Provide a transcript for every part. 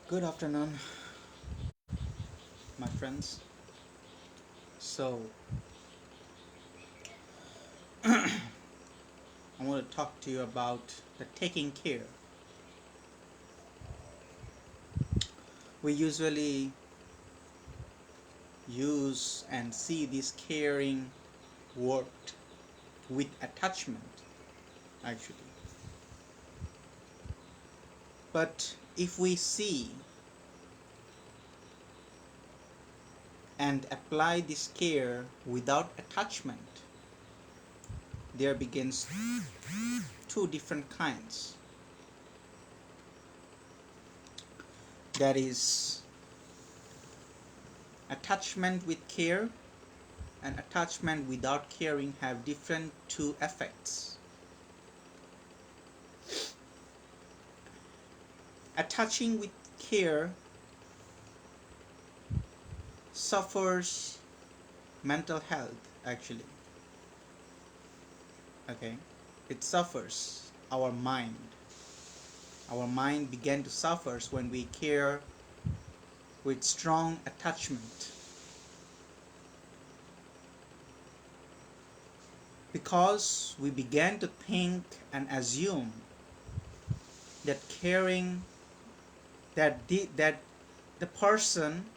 Good afternoon, my friends. So, I want to talk to you about the taking care. We usually use and see this caring word with attachment, actually. But if we see and apply this care without attachment, there begins two different kinds. That is attachment with care and attachment without caring have different two effects. Attaching with care suffers mental health, actually. Okay, it suffers our mind began to suffer when we care with strong attachment, because we began to think and assume that caring, that the person,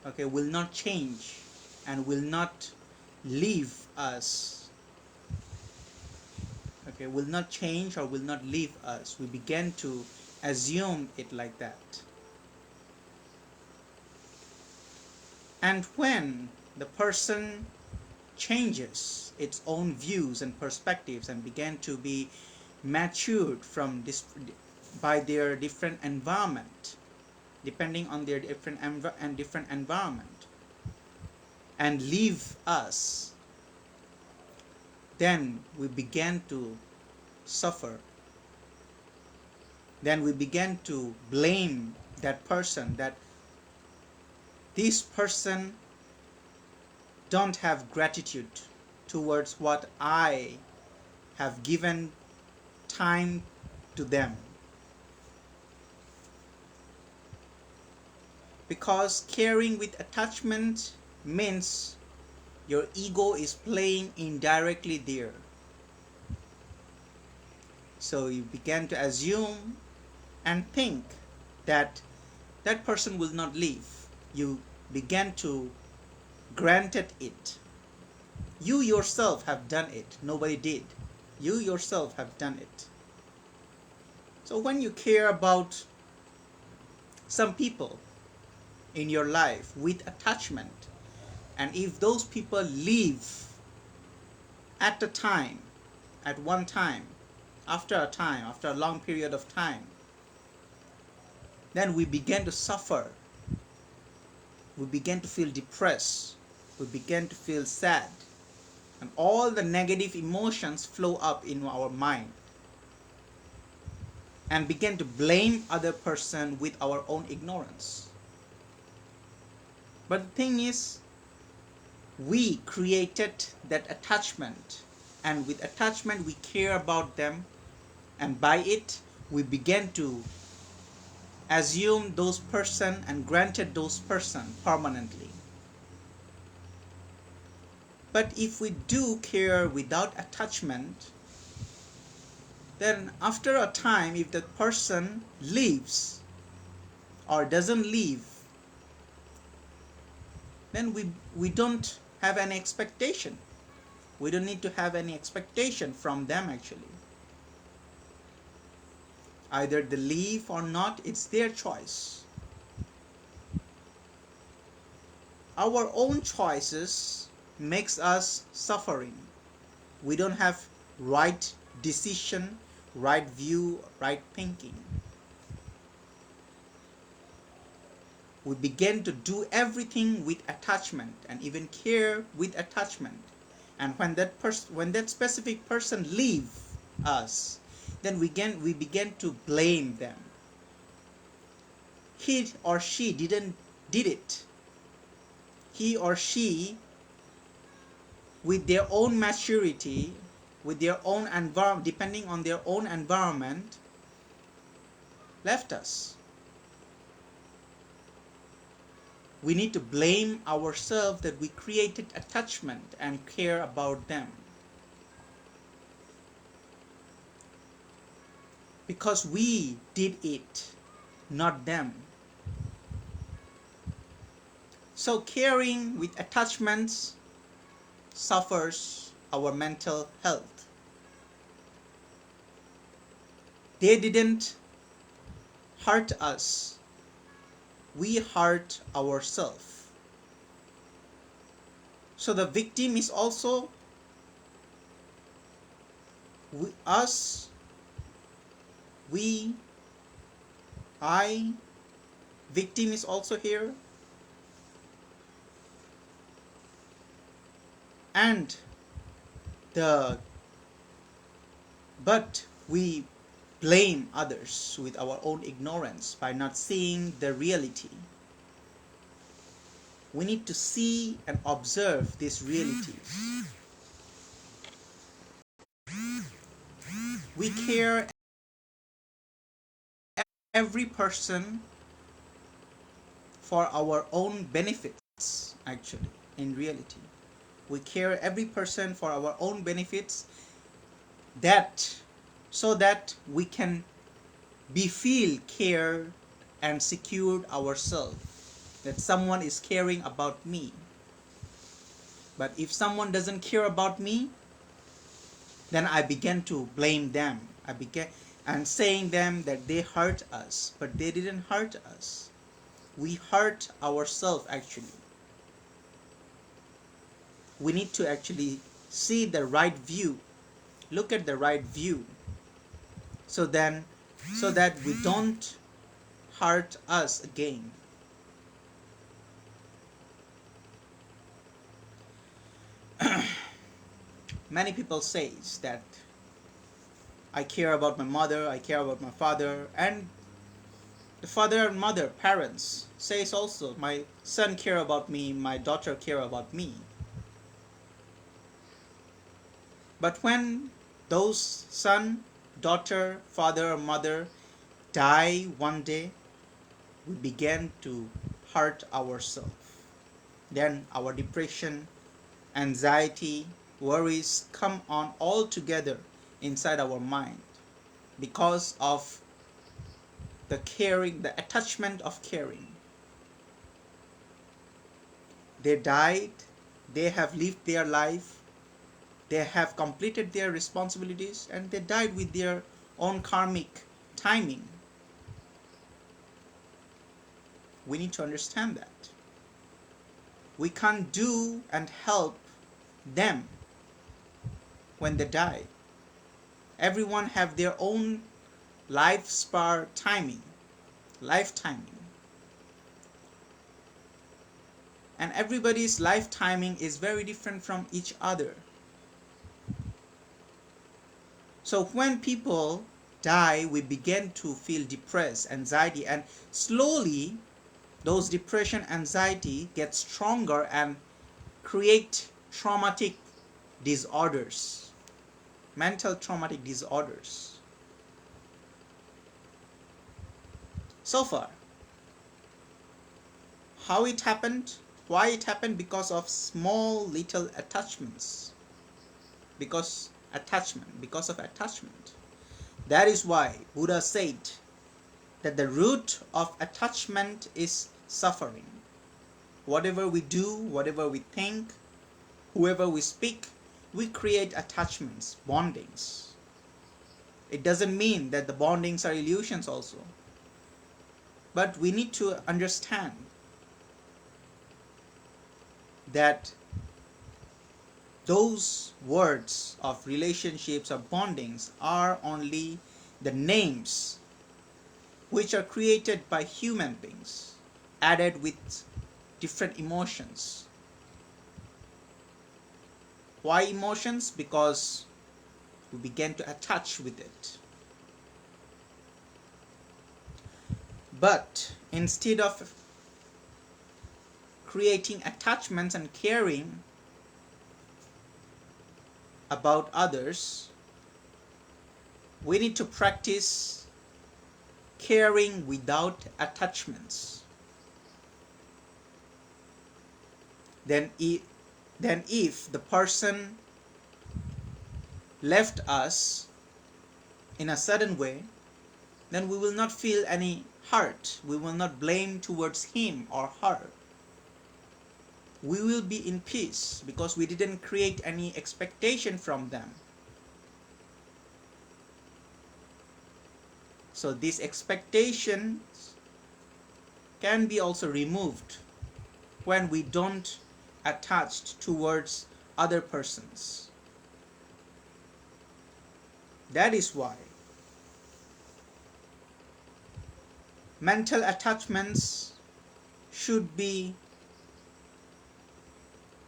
okay, will not change and will not leave us, okay, will not change or will not leave us. We began to assume it like that. And when the person changes its own views and perspectives and began to be matured from this by their different environment, depending on their different environment, and leave us, then we began to suffer. Then we began to blame that person, that this person don't have gratitude towards what I have given time to them. Because caring with attachment means your ego is playing indirectly there. So you began to assume and think that that person will not leave. You began to granted it. You yourself have done it. Nobody did. You yourself have done it. So when you care about some people in your life with attachment, and if those people leave at a time, at one time, after a long period of time, then we begin to suffer. We begin to feel depressed. We begin to feel sad. And all the negative emotions flow up in our mind, and begin to blame other person with our own ignorance. But the thing is, we created that attachment, and with attachment we care about them, and by it we began to assume those person and granted those person permanently. But if we do care without attachment, then after a time, if the person leaves or doesn't leave, then we don't have any expectation. We don't need to have any expectation from them, actually. Either they leave or not, it's their choice. Our own choices makes us suffering. We don't have right decision, right view, right thinking. We begin to do everything with attachment and even care with attachment. And when that specific person leave us, then we begin to blame them. He or she did it. He or she, with their own maturity, with their own environment, depending on their own environment, left us. we need to blame ourselves that we created attachment and care about them. Because we did it, not them. So caring with attachments suffers our mental health. They didn't hurt us, we hurt ourselves. So the victim is also us, we, I. Victim is also here. And but we blame others with our own ignorance by not seeing the reality. We need to see and observe this reality. We care every person for our own benefits, actually, in reality. We care every person for our own benefits, that so that we can be feel cared and secured ourselves, that someone is caring about me. But if someone doesn't care about me, then I began to blame them. I began and saying them that they hurt us, but they didn't hurt us. We hurt ourselves actually. We need to actually see the right view, look at the right view, so that we don't hurt us again. Many people says that I care about my mother, I care about my father, and the father and mother, parents, says also my son care about me, my daughter care about me. But when those son, daughter, father or mother die one day, we begin to hurt ourselves. Then our depression, anxiety, worries come on all together inside our mind because of the caring, the attachment of caring. They died, they have lived their life, they have completed their responsibilities, and they died with their own karmic timing. We need to understand that. We can't do and help them when they die. Everyone have their own life timing. And everybody's life timing is very different from each other. So when people die, we begin to feel depressed, anxiety, and slowly those depression, anxiety get stronger and create traumatic disorders, mental traumatic disorders. So far, how it happened, why it happened? Because of small little attachments. Because of attachment. That is why Buddha said that the root of attachment is suffering. Whatever we do, whatever we think, whoever we speak, we create attachments, bondings. It doesn't mean that the bondings are illusions also. But we need to understand that those words of relationships or bondings are only the names which are created by human beings, added with different emotions. Why emotions? Because we began to attach with it. But instead of creating attachments and caring about others, we need to practice caring without attachments. then if the person left us in a sudden way, then we will not feel any hurt. We will not blame towards him or her. We will be in peace because we didn't create any expectation from them. So these expectations can be also removed when we don't attach towards other persons. That is why mental attachments should be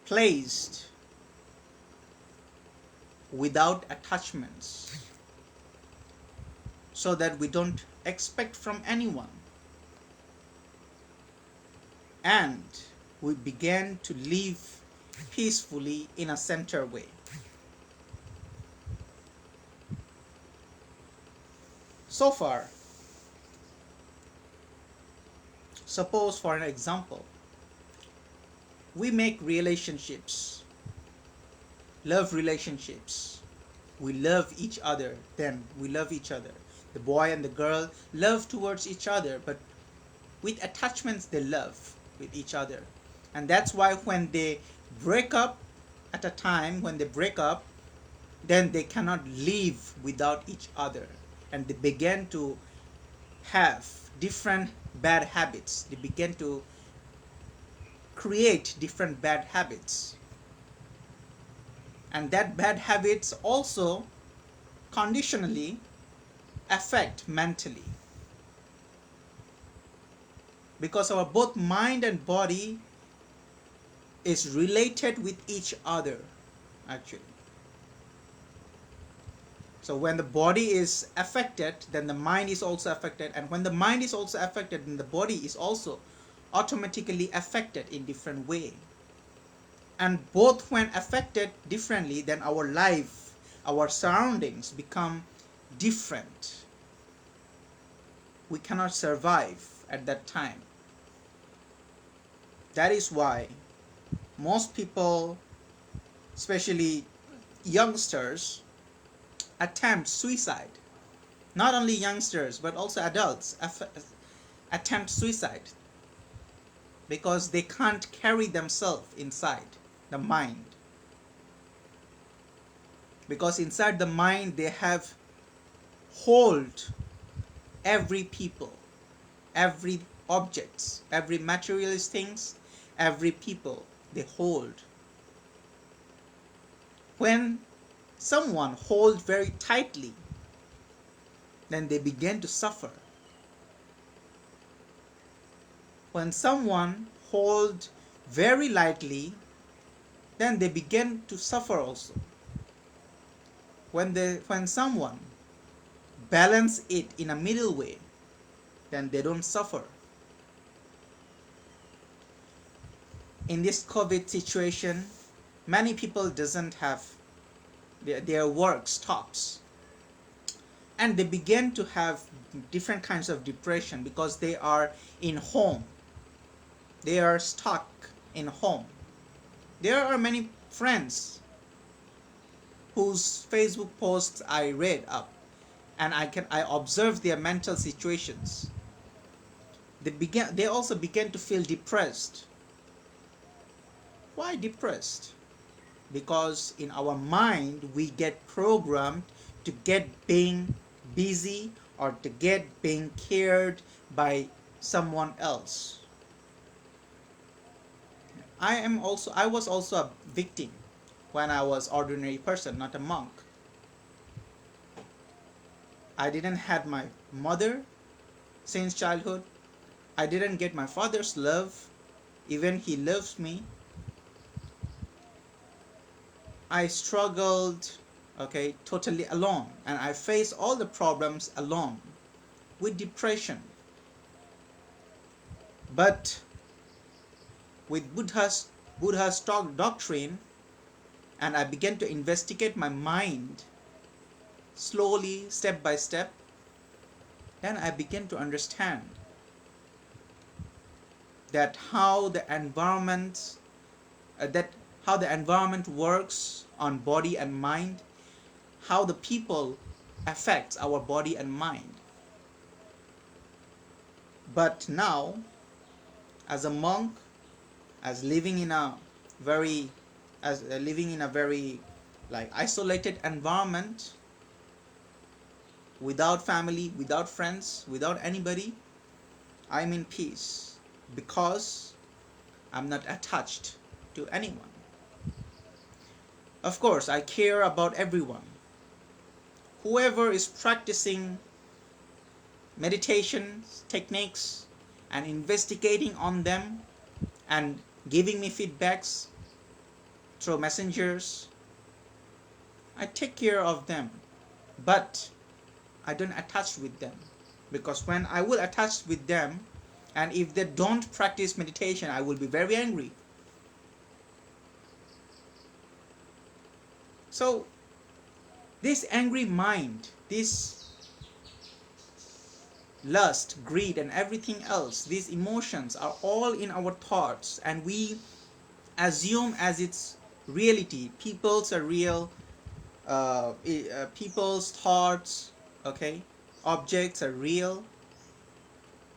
placed without attachments, so that we don't expect from anyone, and we begin to live peacefully in a center way. So far, suppose for an example, we make relationships, love relationships. We love each other, then we love each other. The boy and the girl love towards each other, but with attachments they love with each other. And that's why when they break up, at a time when they break up, then they cannot live without each other. And they begin to have different bad habits. They begin to create different bad habits. And that bad habits also conditionally affect mentally. Because our both mind and body is related with each other, actually. So when the body is affected, then the mind is also affected. And when the mind is also affected, then the body is also automatically affected in different way. And both when affected differently, then our life, our surroundings become different. We cannot survive at that time. That is why most people, especially youngsters, attempt suicide. Not only youngsters, but also adults attempt suicide because they can't carry themselves inside the mind. Because inside the mind they have hold every people, every objects, every materialist things, every people they hold. When someone holds very tightly, then they begin to suffer. When someone holds very lightly, then they begin to suffer also. When someone balance it in a middle way, then they don't suffer. In this COVID situation, many people doesn't have their work stops, and they begin to have different kinds of depression because they are in home. They are stuck in home. There are many friends whose Facebook posts I read up, and I observe their mental situations. They also began to feel depressed. Why depressed? Because in our mind we get programmed to get being busy or to get being cared by someone else. I was also a victim when I was ordinary person, not a monk. I didn't have my mother since childhood. I didn't get my father's love, even he loves me. I struggled, totally alone, and I faced all the problems alone with depression. But with Buddha's doctrine, and I began to investigate my mind slowly, step by step, then I began to understand that how the environment that how the environment works on body and mind, how the people affects our body and mind. But now, as a monk, as living in a very like isolated environment, without family, without friends, without anybody, I'm in peace because I'm not attached to anyone. Of course, I care about everyone. Whoever is practicing meditation techniques and investigating on them and giving me feedbacks through messengers, I take care of them, but I don't attach with them, because when I will attach with them and if they don't practice meditation, I will be very angry. So this angry mind, this lust, greed, and everything else, these emotions are all in our thoughts, and we assume as its reality. People's are real, people's thoughts, okay, objects are real,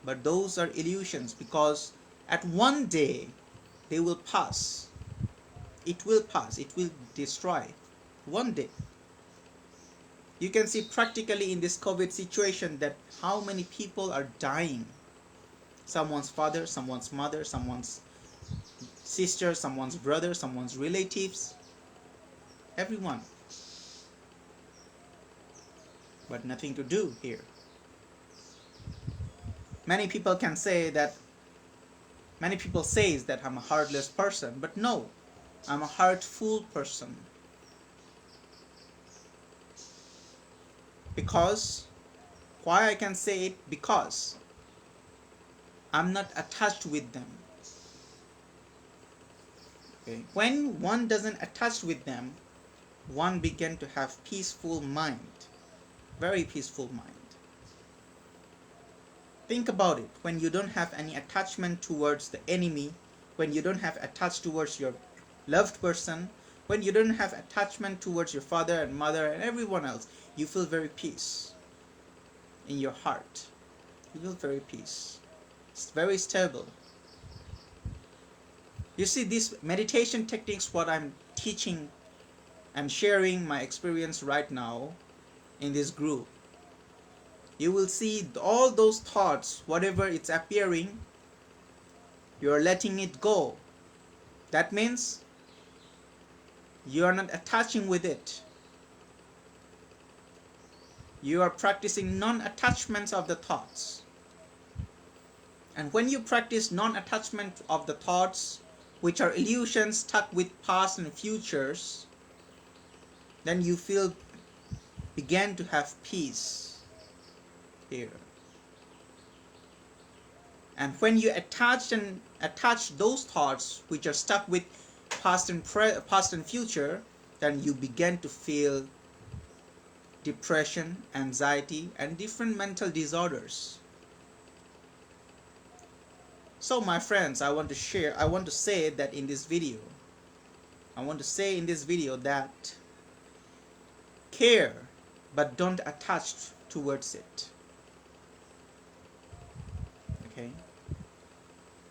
but those are illusions, because at one day they will pass. It will pass, it will destroy one day. You can see practically in this COVID situation that how many people are dying. Someone's father, someone's mother, someone's sister, someone's brother, someone's relatives, everyone. But nothing to do here. Many people say that I'm a heartless person, but no, I'm a heartful person. Because, why I can say it? Because I'm not attached with them. Okay? When one doesn't attach with them, one begin to have peaceful mind, very peaceful mind. Think about it. When you don't have any attachment towards the enemy, when you don't have attached towards your loved person, when you don't have attachment towards your father and mother and everyone else, you feel very peace in your heart. You feel very peace. It's very stable. You see, these meditation techniques, what I'm teaching and sharing my experience right now in this group, you will see all those thoughts, whatever it's appearing, you're letting it go. That means you are not attaching with it. You are practicing non-attachments of the thoughts. And when you practice non-attachment of the thoughts, which are illusions stuck with past and futures, then you begin to have peace here. And when you attach those thoughts which are stuck with past and future, then you begin to feel depression, anxiety, and different mental disorders. So my friends, I want to say that in this video, that care, but don't attach towards it. Okay?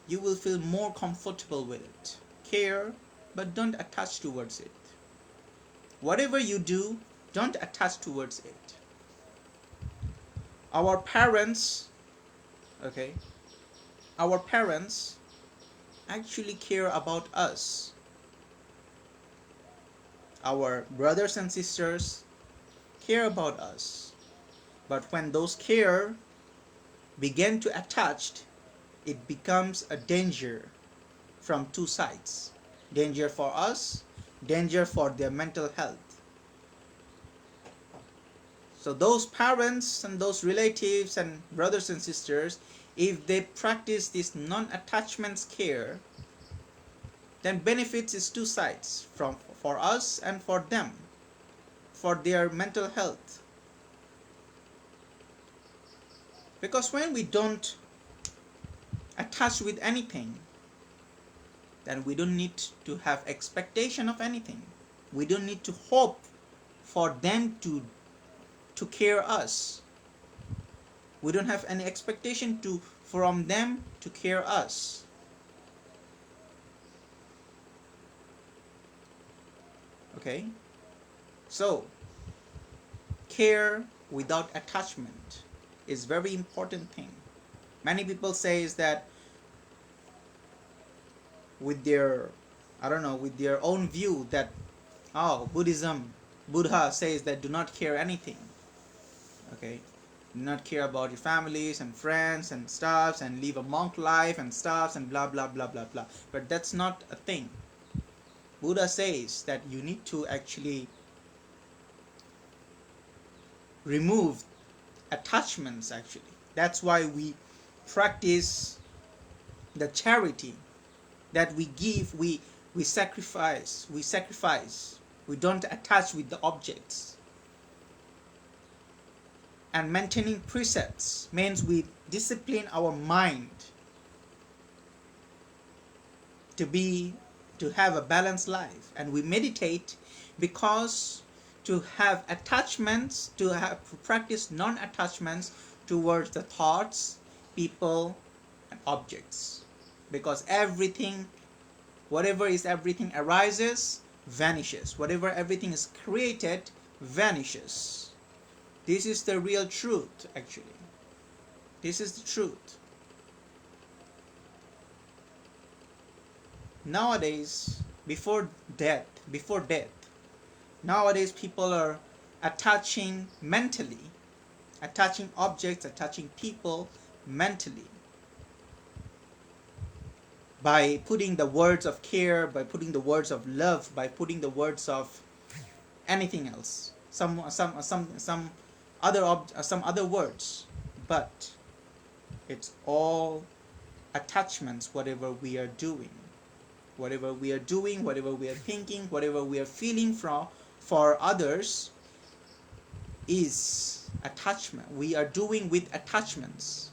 You will feel more comfortable with it. Care, but don't attach towards it. Whatever you do, don't attach towards it. Our parents, okay, our parents actually care about us. Our brothers and sisters care about us. But when those care begin to attach, it becomes a danger from two sides. Danger for us, danger for their mental health. So those parents and those relatives and brothers and sisters, if they practice this non-attachment care, then benefits is two sides, for us and for them, for their mental health. Because when we don't attach with anything, then we don't need to have expectation of anything. We don't need to hope for them to care us. We don't have any expectation from them to care us. Okay? So, care without attachment is very important thing. Many people say is that with their, I don't know, with their own view that, oh, Buddha says that do not care anything. Okay? Do not care about your families and friends and stuffs and live a monk life and stuffs and blah blah blah blah blah. But that's not a thing. Buddha says that you need to actually remove attachments actually. That's why we practice the charity that we give, we sacrifice, we don't attach with the objects. And maintaining precepts means we discipline our mind to have a balanced life, and we meditate because to have attachments, to practice non-attachments towards the thoughts, people, and objects, because everything arises, vanishes. Whatever everything is created vanishes. This is the real truth actually. This is the truth. Nowadays, before death, nowadays people are attaching mentally, attaching objects, attaching people mentally, by putting the words of care, by putting the words of love, by putting the words of anything else, some other words, but it's all attachments. Whatever we are doing, whatever we are thinking, whatever we are feeling for others is attachment. We are doing with attachments.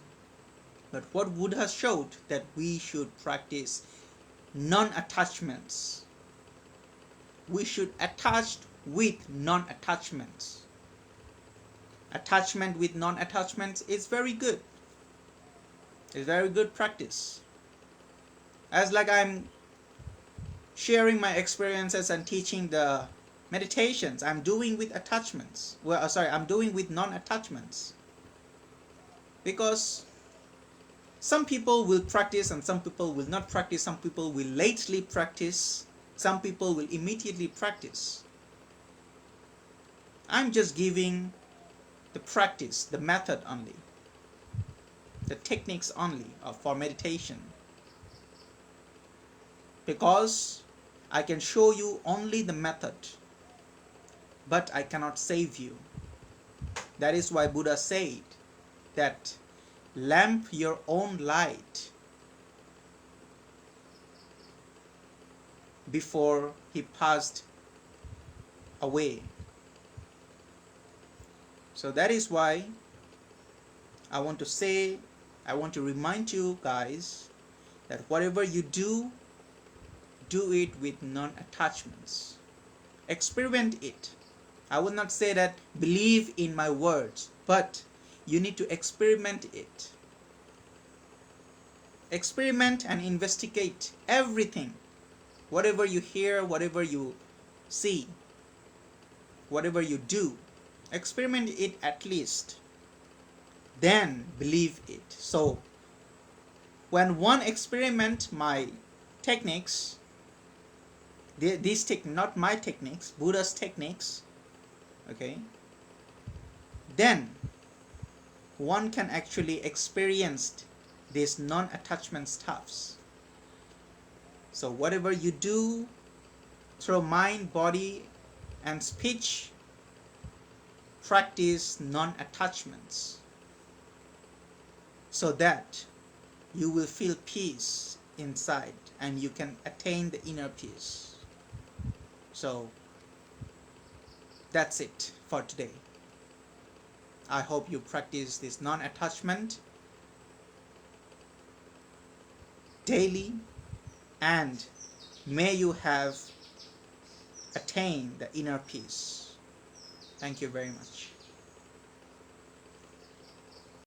But what Buddha showed that we should practice non-attachments. We should attach with non-attachments. Attachment with non-attachments is very good. It's very good practice. As like I'm sharing my experiences and teaching the meditations, I'm doing with attachments. I'm doing with non-attachments. Because some people will practice and some people will not practice. Some people will lately practice. Some people will immediately practice. I'm just giving the practice, the method only, the techniques only for meditation. Because I can show you only the method, but I cannot save you. That is why Buddha said that lamp your own light before he passed away. So that is why I want to remind you guys that whatever you do it with non-attachments. Experiment it. I will not say that believe in my words, but you need to experiment it. Experiment and investigate everything. Whatever you hear, whatever you see, whatever you do, experiment it at least. Then believe it. So, when one experiment my techniques, not my techniques, Buddha's techniques, okay, then one can actually experience these non-attachment stuffs. So whatever you do through mind, body, and speech, practice non-attachments so that you will feel peace inside and you can attain the inner peace. So that's it for today. I hope you practice this non-attachment daily and May you have attained the inner peace. Thank you very much.